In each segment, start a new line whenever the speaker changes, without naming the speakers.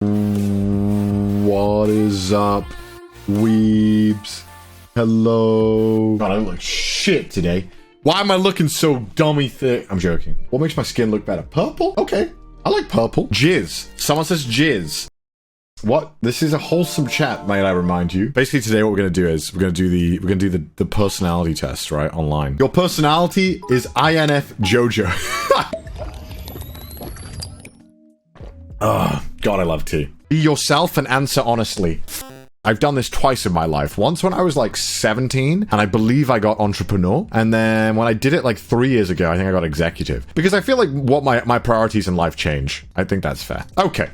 What is up, weebs? Hello. God, I look like shit today. Why am I looking so dummy thick? I'm joking. What makes my skin look better? Purple? Okay. I like purple. Jizz. Someone says jizz. What? This is a wholesome chat, might I remind you. Basically, today what we're gonna do is we're gonna do the personality test, right? Online. Your personality is INF Jojo. God, I love tea. Be yourself and answer honestly. I've done this twice in my life. Once when I was like 17, and I believe I got entrepreneur. And then when I did it like 3 years ago, I think I got executive. Because I feel like what my priorities in life change. I think that's fair. Okay.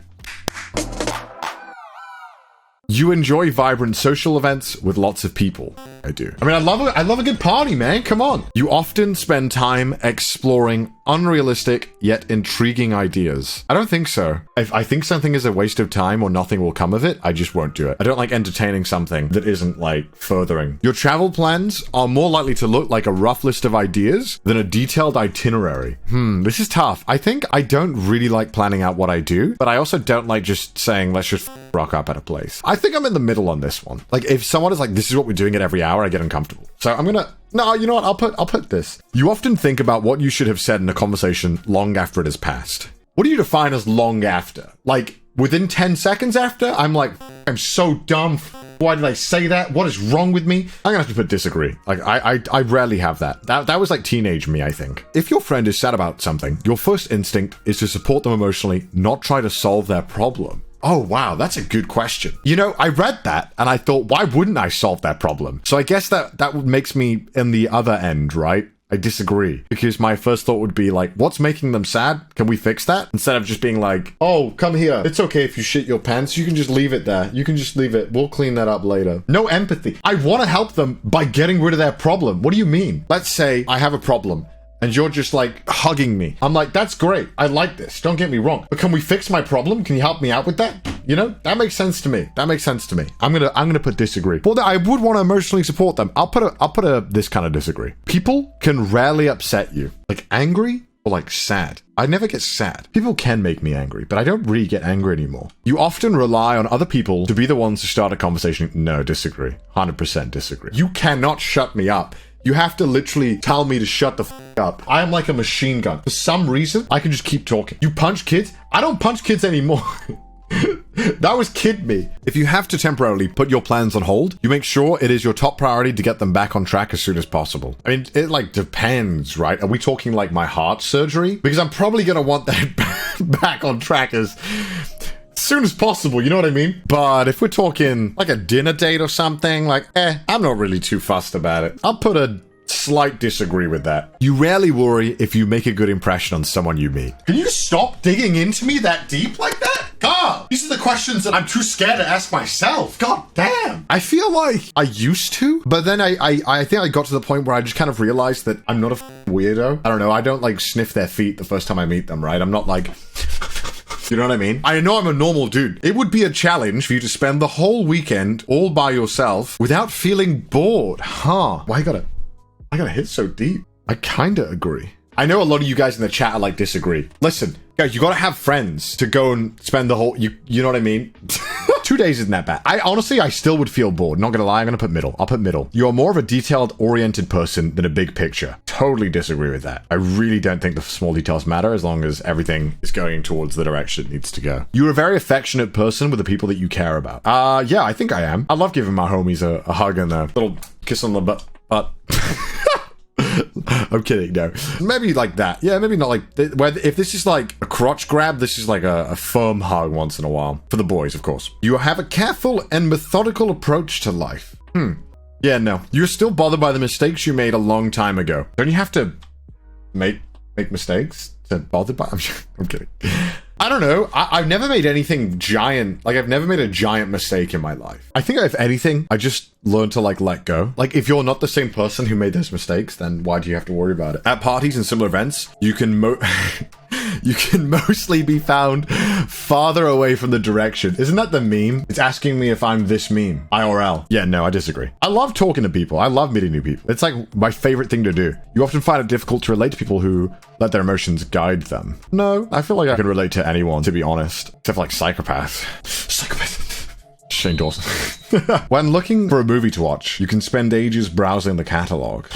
You enjoy vibrant social events with lots of people. I do. I mean, I love a good party, man. Come on. You often spend time exploring unrealistic yet intriguing ideas. I don't think so. If I think something is a waste of time or nothing will come of it, I just won't do it. I don't like entertaining something that isn't like furthering. Your travel plans are more likely to look like a rough list of ideas than a detailed itinerary. This is tough. I think I don't really like planning out what I do, but I also don't like just saying, let's just rock up at a place. I think I'm in the middle on this one. Like if someone is like, this is what we're doing at every hour, I get uncomfortable. So I'm gonna, no, you know what? I'll put this. You often think about what you should have said in a conversation long after it has passed. What do you define as long after? Like within 10 seconds after? I'm like, I'm so dumb. Why did I say that? What is wrong with me? I'm gonna have to put disagree. Like I rarely have that. That was like teenage me, I think. If your friend is sad about something, your first instinct is to support them emotionally, not try to solve their problem. Oh, wow, that's a good question. You know, I read that and I thought, why wouldn't I solve that problem? So I guess that makes me in the other end, right? I disagree because my first thought would be like, what's making them sad? Can we fix that? Instead of just being like, oh, come here. It's okay if you shit your pants. You can just leave it there. You can just leave it. We'll clean that up later. No empathy. I want to help them by getting rid of their problem. What do you mean? Let's say I have a problem. And you're just like hugging me. I'm like, that's great. I like this. Don't get me wrong. But can we fix my problem? Can you help me out with that? You know, that makes sense to me. That makes sense to me. I'm gonna put disagree. Well, I would want to emotionally support them. I'll put a this kind of disagree. People can rarely upset you. Like angry or like sad. I never get sad. People can make me angry, but I don't really get angry anymore. You often rely on other people to be the ones to start a conversation. No, disagree. 100% disagree. You cannot shut me up. You have to literally tell me to shut the f*** up. I am like a machine gun. For some reason, I can just keep talking. You punch kids? I don't punch kids anymore. That was kid me. If you have to temporarily put your plans on hold, you make sure it is your top priority to get them back on track as soon as possible. I mean, it like depends, right? Are we talking like my heart surgery? Because I'm probably going to want that back on track as soon as possible, you know what I mean? But if we're talking like a dinner date or something, like, I'm not really too fussed about it. I'll put a slight disagree with that. You rarely worry if you make a good impression on someone you meet. Can you stop digging into me that deep like that? God, these are the questions that I'm too scared to ask myself. God damn. I feel like I used to, but then I think I got to the point where I just kind of realized that I'm not a weirdo. I don't know. I don't like sniff their feet the first time I meet them, right? I'm not like... You know what I mean? I know I'm a normal dude. It would be a challenge for you to spend the whole weekend all by yourself without feeling bored. Huh. Why I gotta hit so deep? I kinda agree. I know a lot of you guys in the chat are like disagree. Listen, guys, you gotta have friends to go and spend the whole, you know what I mean? 2 days isn't that bad. I still would feel bored. Not gonna lie, I'm gonna put middle. I'll put middle. You are more of a detailed-oriented person than a big picture. Totally disagree with that. I really don't think the small details matter as long as everything is going towards the direction it needs to go. You're a very affectionate person with the people that you care about. Yeah, I think I am. I love giving my homies a hug and a little kiss on the butt. I'm kidding, no. Maybe like that. Yeah, maybe not like... If this is like a crotch grab, this is like a firm hug once in a while. For the boys, of course. You have a careful and methodical approach to life. Yeah, no. You're still bothered by the mistakes you made a long time ago. Don't you have to make mistakes to bother by? I'm kidding. I don't know. I've never made anything giant. Like, I've never made a giant mistake in my life. I think if anything, I just learned to, like, let go. Like, if you're not the same person who made those mistakes, then why do you have to worry about it? At parties and similar events, you can You can mostly be found farther away from the direction. Isn't that the meme? It's asking me if I'm this meme. IRL. Yeah, no, I disagree. I love talking to people. I love meeting new people. It's like my favorite thing to do. You often find it difficult to relate to people who let their emotions guide them. No, I feel like I can relate to anyone, to be honest. Except for like psychopaths. Psychopaths. Shane Dawson. When looking for a movie to watch, you can spend ages browsing the catalog.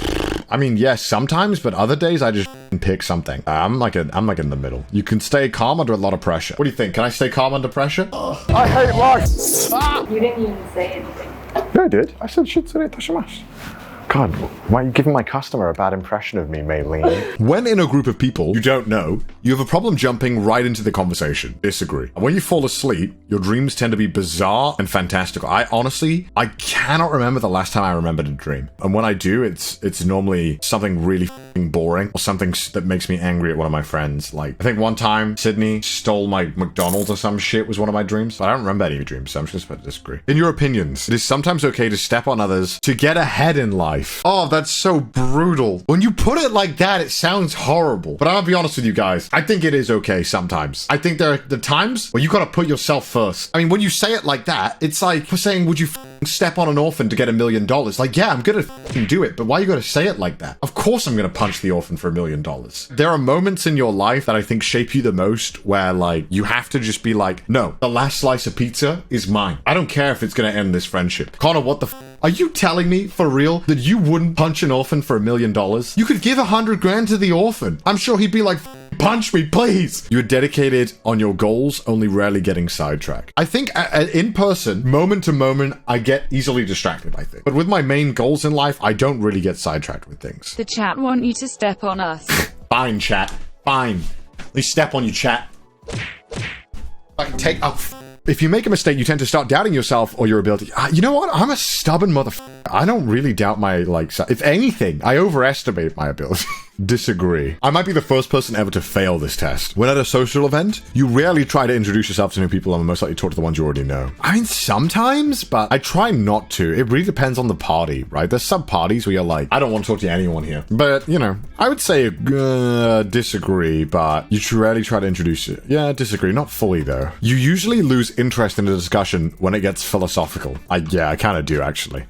I mean, yes, sometimes, but other days I just pick something. I'm like in the middle. You can stay calm under a lot of pressure. What do you think? Can I stay calm under pressure? I hate life.
You didn't even say anything.
Yeah, I did. I said shit today, Tashimash. God, why are you giving my customer a bad impression of me, Maylene? When in a group of people you don't know, you have a problem jumping right into the conversation. Disagree. When you fall asleep, your dreams tend to be bizarre and fantastical. I cannot remember the last time I remembered a dream. And when I do, it's normally something really f***ing boring or something that makes me angry at one of my friends. Like, I think one time Sydney stole my McDonald's or some shit was one of my dreams. But I don't remember any dreams, so I'm just going to disagree. In your opinions, it is sometimes okay to step on others to get ahead in life. Oh, that's so brutal. When you put it like that, it sounds horrible. But I'll be honest with you guys. I think it is okay sometimes. I think there are the times where you gotta put yourself first. I mean, when you say it like that, it's like saying, would you step on an orphan to get $1 million? Like, yeah, I'm gonna do it, but why you gotta say it like that? Of course I'm gonna punch the orphan for $1 million. There are moments in your life that I think shape you the most where, like, you have to just be like, no, the last slice of pizza is mine. I don't care if it's gonna end this friendship. Connor, what the are you telling me, for real, that you wouldn't punch an orphan for $1 million? You could give 100 grand to the orphan. I'm sure he'd be like, punch me, please. You're dedicated on your goals, only rarely getting sidetracked. I think in person, moment to moment, I get easily distracted, I think. But with my main goals in life, I don't really get sidetracked with things.
The chat want you to step on us.
Fine, chat. Fine. At least step on you, chat. I can take... Oh, if you make a mistake, you tend to start doubting yourself or your ability. You know what? I'm a stubborn motherfucker. I don't really doubt my, like, if anything, I overestimate my ability. Disagree. I might be the first person ever to fail this test. When at a social event, you rarely try to introduce yourself to new people and most likely talk to the ones you already know. I mean, sometimes, but I try not to. It really depends on the party, right? There's some parties where you're like, I don't want to talk to anyone here. But, you know, I would say disagree, but you rarely try to introduce it. Yeah, disagree. Not fully, though. You usually lose interest in a discussion when it gets philosophical. I kind of do, actually.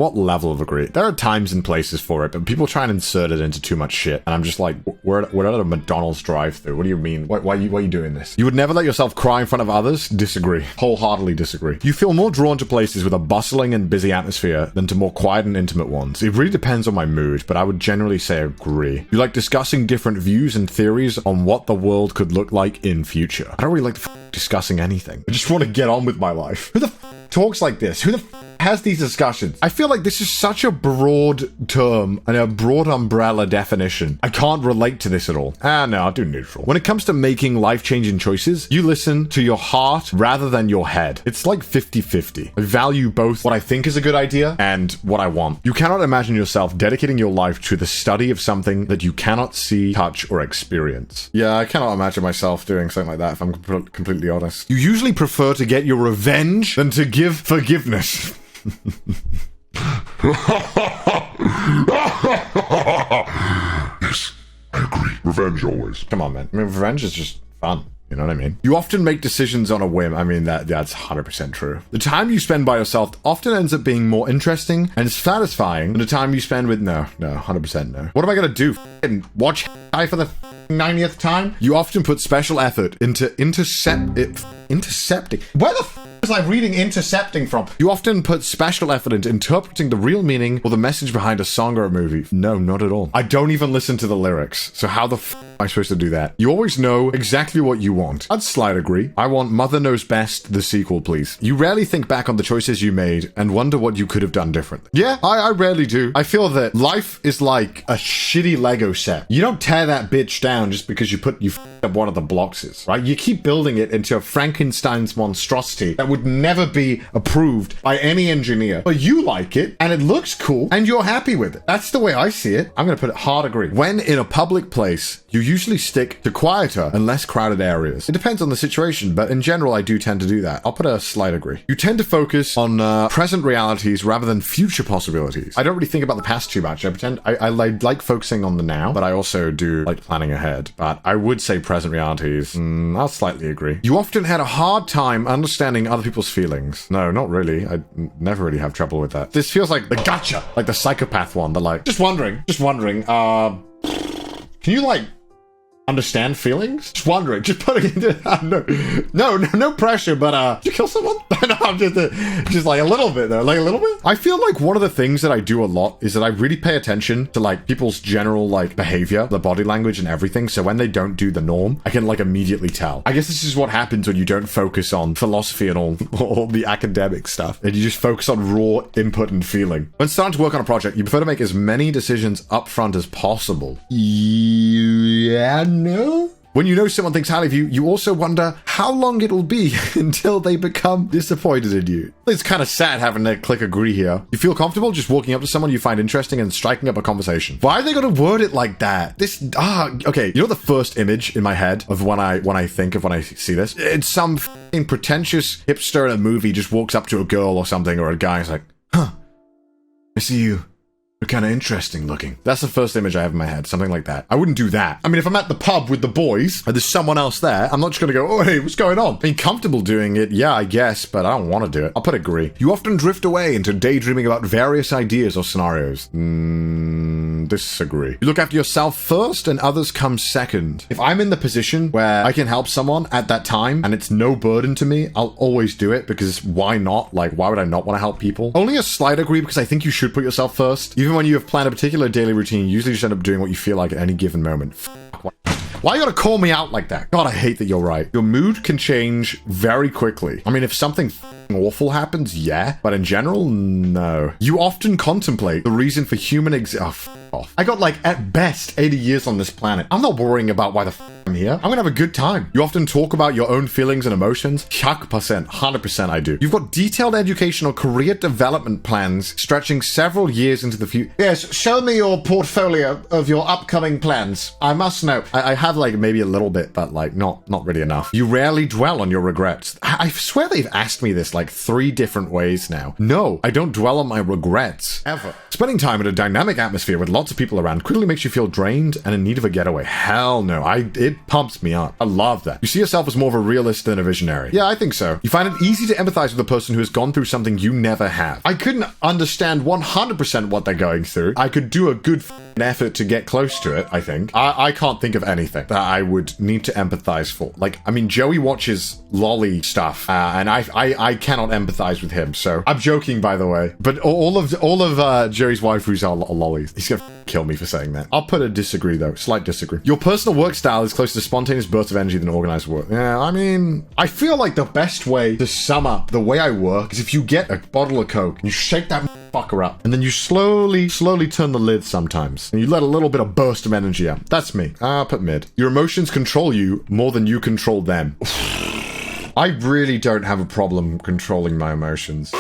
What level of agree? There are times and places for it, but people try and insert it into too much shit. And I'm just like, we're at a McDonald's drive-thru. What do you mean? Why are you doing this? You would never let yourself cry in front of others? Disagree. Wholeheartedly disagree. You feel more drawn to places with a bustling and busy atmosphere than to more quiet and intimate ones. It really depends on my mood, but I would generally say agree. You like discussing different views and theories on what the world could look like in future. I don't really like discussing anything. I just want to get on with my life. Who the talks like this? Who the has these discussions? I feel like this is such a broad term and a broad umbrella definition. I can't relate to this at all. No, I'll do neutral. When it comes to making life-changing choices, you listen to your heart rather than your head. It's like 50-50. I value both what I think is a good idea and what I want. You cannot imagine yourself dedicating your life to the study of something that you cannot see, touch, or experience. Yeah, I cannot imagine myself doing something like that if I'm completely honest. You usually prefer to get your revenge than to give forgiveness.
Yes, I agree. Revenge always.
Come on, man. I mean, revenge is just fun. You know what I mean? You often make decisions on a whim. I mean, that's 100% true. The time you spend by yourself often ends up being more interesting and satisfying than the time you spend with... No, 100% no. What am I going to do? Watch for the 90th time? You often put special effort into intercepting. Where the was I reading intercepting from? You often put special effort into interpreting the real meaning or the message behind a song or a movie. No, not at all. I don't even listen to the lyrics. So how the am I supposed to do that? You always know exactly what you want. I'd slight agree. I want Mother Knows Best, the sequel, please. You rarely think back on the choices you made and wonder what you could have done differently. Yeah, I rarely do. I feel that life is like a shitty Lego set. You don't tear that bitch down just because you f***ed up one of the blocks, right? You keep building it into a Frankenstein's monstrosity that would never be approved by any engineer. But you like it, and it looks cool, and you're happy with it. That's the way I see it. I'm gonna put it hard agree. When in a public place, you usually stick to quieter and less crowded areas. It depends on the situation, but in general, I do tend to do that. I'll put a slight agree. You tend to focus on present realities rather than future possibilities. I don't really think about the past too much. I like focusing on the now, but I also do like planning ahead. But I would say present realities. I'll slightly agree. You often had a hard time understanding other people's feelings. No, not really. I never really have trouble with that. This feels like the gotcha, like the psychopath one. They're like, just wondering. Can you like understand feelings? Just wondering, just putting it no pressure, but did you kill someone? No, I'm just like a little bit though, like a little bit. I feel like one of the things that I do a lot is that I really pay attention to like people's general like behavior, the body language and everything. So when they don't do the norm, I can like immediately tell. I guess this is what happens when you don't focus on philosophy and all the academic stuff, and you just focus on raw input and feeling. When starting to work on a project, you prefer to make as many decisions up front as possible. Yeah, no? When you know someone thinks highly of you, you also wonder how long it'll be until they become disappointed in you. It's kind of sad having to click agree here. You feel comfortable just walking up to someone you find interesting and striking up a conversation. Why are they going to word it like that? Okay. You know the first image in my head of when I see this? It's some f***ing pretentious hipster in a movie just walks up to a girl or something, or a guy and is like, huh, I see you. You're kind of interesting looking. That's the first image I have in my head. Something like that. I wouldn't do that. I mean, if I'm at the pub with the boys and there's someone else there, I'm not just going to go, oh, hey, what's going on? I mean, comfortable doing it, yeah, I guess, but I don't want to do it. I'll put agree. You often drift away into daydreaming about various ideas or scenarios. Disagree. You look after yourself first and others come second. If I'm in the position where I can help someone at that time and it's no burden to me, I'll always do it, because why not? Like, why would I not want to help people? Only a slight agree, because I think you should put yourself first. Even when you have planned a particular daily routine, you usually just end up doing what you feel like at any given moment. Why you gotta call me out like that? God, I hate that you're right. Your mood can change very quickly. I mean, if something awful happens, yeah, but in general, no. You often contemplate the reason for human off. I got like, at best, 80 years on this planet. I'm not worrying about why the I'm here. I'm gonna have a good time. You often talk about your own feelings and emotions. 100% I do. You've got detailed educational career development plans stretching several years into the future. Yes, show me your portfolio of your upcoming plans. I must know. I have like maybe a little bit, but like not really enough. You rarely dwell on your regrets. I swear they've asked me this like 3 different ways now. No, I don't dwell on my regrets. Ever. Spending time in a dynamic atmosphere with lots of people around quickly makes you feel drained and in need of a getaway. Hell no. It pumps me up. I love that. You see yourself as more of a realist than a visionary. Yeah, I think so. You find it easy to empathize with a person who has gone through something you never have. I couldn't understand 100% what they're going through. I could do a good effort to get close to it, I think. I can't think of anything that I would need to empathize for. Like, I mean, Joey watches lolly stuff, and I cannot empathize with him, so I'm joking, by the way. But all of Joey's waifus are lollies. He's gonna kill me for saying that. I'll put a disagree, though. Slight disagree. Your personal work style is closer to spontaneous bursts of energy than organized work. Yeah, I mean, I feel like the best way to sum up the way I work is if you get a bottle of Coke, and you shake that fucker up, and then you slowly turn the lid sometimes, and you let a little bit of burst of energy out. That's me. I'll put mid. Your emotions control you more than you control them. I really don't have a problem controlling my emotions.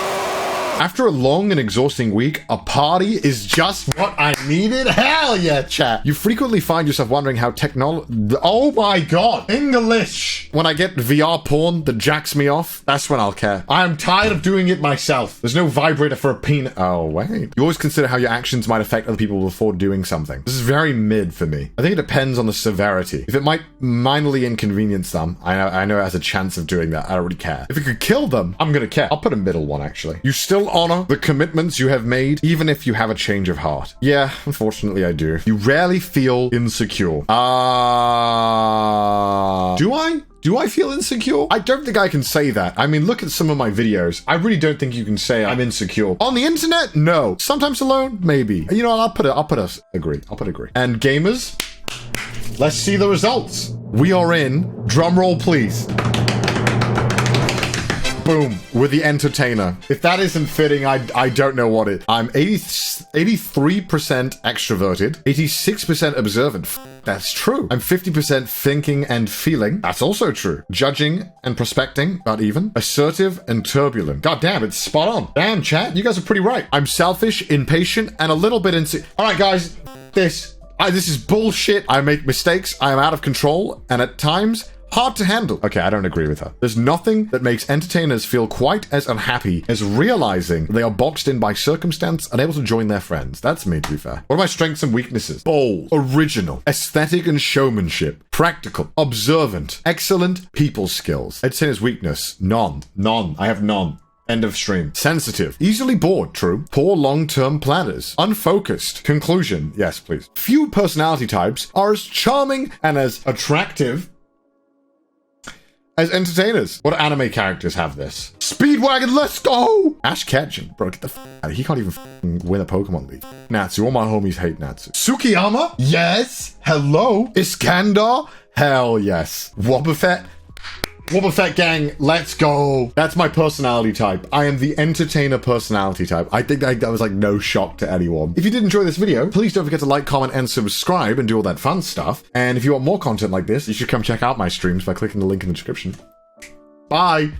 After a long and exhausting week, a party is just what I needed. Hell yeah, chat. You frequently find yourself wondering how technology... Oh my god. English. When I get VR porn that jacks me off, that's when I'll care. I am tired of doing it myself. There's no vibrator for a penis. Oh, wait. You always consider how your actions might affect other people before doing something. This is very mid for me. I think it depends on the severity. If it might minorly inconvenience them, I know it has a chance of doing that. I don't really care. If it could kill them, I'm gonna care. I'll put a middle one, actually. You still honor the commitments you have made, even if you have a change of heart. Yeah, unfortunately I do. You rarely feel insecure. Do I? Do I feel insecure? I don't think I can say that. I mean, look at some of my videos. I really don't think you can say I'm insecure. On the internet, no. Sometimes alone, maybe. You know, I'll put a agree. I'll put agree. And gamers, let's see the results. We are in, drum roll please. Boom, we're the entertainer. If that isn't fitting, I don't know what it. I'm 83% extroverted, 86% observant. That's true. I'm 50% thinking and feeling. That's also true. Judging and prospecting, about even. Assertive and turbulent. God damn, it's spot on. Damn, chat, you guys are pretty right. I'm selfish, impatient, and a little bit insecure. All right, guys, this is bullshit. I make mistakes. I am out of control, and at times, hard to handle. Okay, I don't agree with her. There's nothing that makes entertainers feel quite as unhappy as realizing they are boxed in by circumstance, unable to join their friends. That's me, to be fair. What are my strengths and weaknesses? Bold, original, aesthetic and showmanship, practical, observant, excellent people skills. Entertainer's weakness, none. None. I have none. End of stream. Sensitive. Easily bored. True. Poor long-term planners. Unfocused. Conclusion. Yes, please. Few personality types are as charming and as attractive as entertainers. What anime characters have this? Speedwagon, let's go! Ash Ketchum. Bro, get the f out. He can't even win a Pokemon League. Natsu. All my homies hate Natsu. Tsukiyama? Yes. Hello. Iskandar? Hell yes. Wobbuffet? Wobbuffet gang, let's go. That's my personality type. I am the entertainer personality type. I think that was like no shock to anyone. If you did enjoy this video, please don't forget to like, comment, and subscribe and do all that fun stuff. And if you want more content like this, you should come check out my streams by clicking the link in the description. Bye.